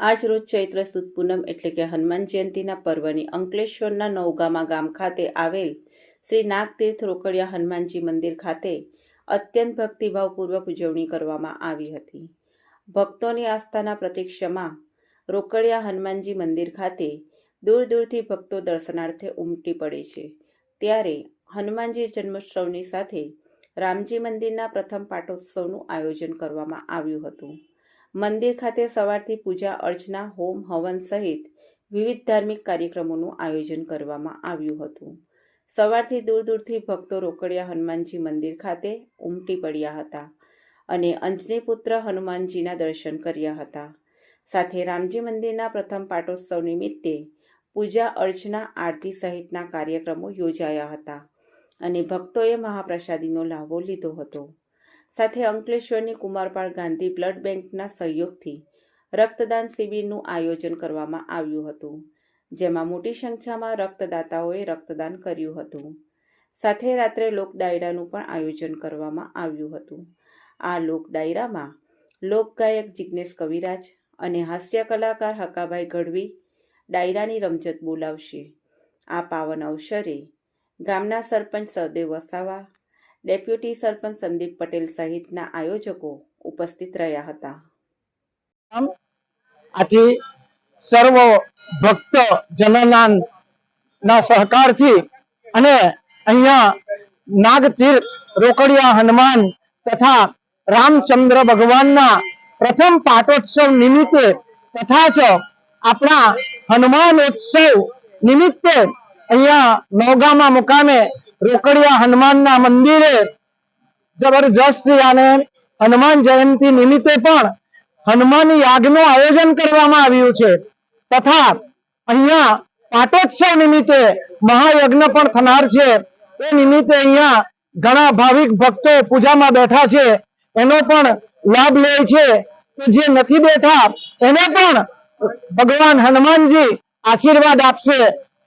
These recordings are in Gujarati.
આજ રોજ ચૈત્ર સુદ પૂનમ એટલે કે હનુમાન જયંતીના પર્વની અંકલેશ્વરના નવગામા ગામ ખાતે આવેલ શ્રી નાગતીર્થ રોકડિયા હનુમાનજી મંદિર ખાતે અત્યંત ભક્તિભાવપૂર્વક ઉજવણી કરવામાં આવી હતી. ભક્તોની આસ્થાના પ્રતીક ક્ષમા રોકડિયા હનુમાનજી મંદિર ખાતે દૂર દૂરથી ભક્તો દર્શનાર્થે ઉમટી પડે છે. ત્યારે હનુમાનજી જન્મોત્સવની સાથે રામજી મંદિરના પ્રથમ પાટોત્સવનું આયોજન કરવામાં આવ્યું હતું. મંદિર ખાતે સવારથી પૂજા અર્ચના, હોમ હવન સહિત વિવિધ ધાર્મિક કાર્યક્રમોનું આયોજન કરવામાં આવ્યું હતું. સવારથી દૂર દૂરથી ભક્તો રોકડિયા હનુમાનજી મંદિર ખાતે ઉમટી પડ્યા હતા અને અંજની પુત્ર હનુમાનજીના દર્શન કર્યા હતા. સાથે રામજી મંદિરના પ્રથમ પાટોત્સવ નિમિત્તે પૂજા અર્ચના, આરતી સહિતના કાર્યક્રમો યોજાયા હતા અને ભક્તોએ મહાપ્રસાદીનો લાભો લીધો હતો. સાથે અંકલેશ્વરની કુમારપાળ ગાંધી બ્લડ બેંકના સહયોગથી રક્તદાન શિબિરનું આયોજન કરવામાં આવ્યું હતું, જેમાં મોટી સંખ્યામાં રક્તદાતાઓએ રક્તદાન કર્યું હતું. સાથે રાત્રે લોક ડાયરાનું પણ આયોજન કરવામાં આવ્યું હતું. આ લોક ડાયરામાં લોકગાયક જિગ્નેશ કવિરાજ અને હાસ્ય કલાકાર હકાભાઈ ગઢવી ડાયરાની રમઝટ બોલાવશે. આ પાવન અવસરે ગામના સરપંચ સહદેવ વસાવા, ડેપ્યુટી સરપંચ સંદીપ પટેલ સહિતના આયોજકો ઉપસ્થિત રહ્યા હતા. આથી સર્વ ભક્ત જનના સહકારથી અને અહીંયા નાગતીર્થ રોકડિયા હનુમાન તથા રામચંદ્ર ભગવાનના પ્રથમ પાટોત્સવ નિમિત્તે તથા જ આપણા હનુમાનોત્સવ નિમિત્તે અહીંયા નવગામા મુકામે રોકડિયા હનુમાનના મંદિરે જબરજસ્ત અને હનુમાન જયંતિ નિમિત્તે પણ હનુમાન યાગનું આયોજન કરવામાં આવ્યું છે. તથા અહીંયા પાટોત્સવ નિમિત્તે મહાયજ્ઞ પણ થનાર છે. એ નિમિત્તે અહીંયા ઘણા ભાવિક ભક્તો પૂજામાં બેઠા છે, એનો પણ લાભ લે છે. તો જે નથી બેઠા એને પણ ભગવાન હનુમાનજી આશીર્વાદ આપશે.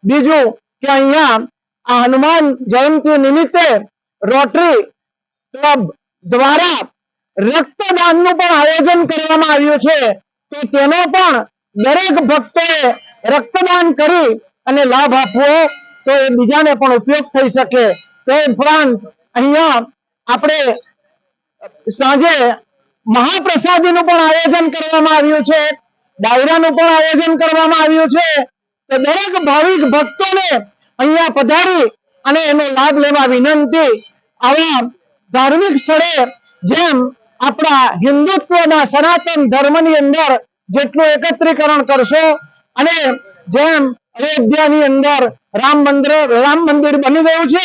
બીજું કે અહીંયા આ હનુમાન જયંતિ નિમિત્તે રોટરી ક્લબ દ્વારા રક્તદાનનું પણ આયોજન કરવામાં આવ્યું છે. તો તેનો પણ દરેક ભક્તોએ રક્તદાન કરી અને લાભ આપવો, તો એ બીજાને પણ ઉપયોગ થઈ શકે. તે ઉપરાંત અહીંયા આપણે સાંજે મહાપ્રસાદીનું પણ આયોજન કરવામાં આવ્યું છે, ડાયરાનું પણ આયોજન કરવામાં આવ્યું છે. તો દરેક ભાવિક ભક્તોને અહીંયા પધારી અને એનો લાભ લેવા વિનંતી. આવા ધાર્મિક સ્થળે જેમ આપણા હિન્દુત્વના સનાતન ધર્મની અંદર જેટલું એકત્રીકરણ કરશો અને જેમ અયોધ્યાની અંદર રામ મંદિર બની ગયું છે,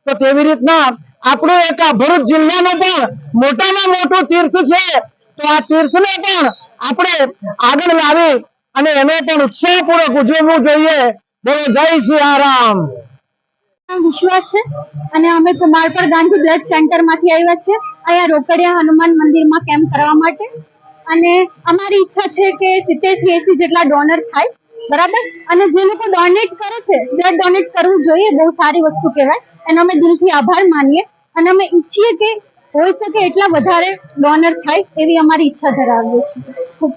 તો તેવી રીતના આપણું એક આ ભરૂચ જિલ્લાનું પણ મોટામાં મોટું તીર્થ છે. તો આ તીર્થને પણ આપણે આગળ લાવી અને એને પણ ઉત્સાહપૂર્વક ઉજવવું જોઈએ. બોલો જય સિયારામ. વિશ્વાસ છે અને અમે કુમારપાળ ગાંધી બ્લડ સેન્ટર માંથી આવ્યા છે અહીંયા રોકડિયા હનુમાન મંદિરમાં કેમ્પ કરવા માટે. અને અમારી ઈચ્છા છે કે 70 થી 80 જેટલા ડોનર થાય, બરાબર. અને જે લોકો ડોનેટ કરે છે, બ્લડ ડોનેટ કરવું જોઈએ, બહુ સારી વસ્તુ કહેવાય. એનો અમે દિલથી આભાર માનીએ અને અમે ઈચ્છીએ કે હોઈ શકે એટલા વધારે ડોનર થાય એવી અમારી ઈચ્છા ધરાવીએ છીએ. ખૂબ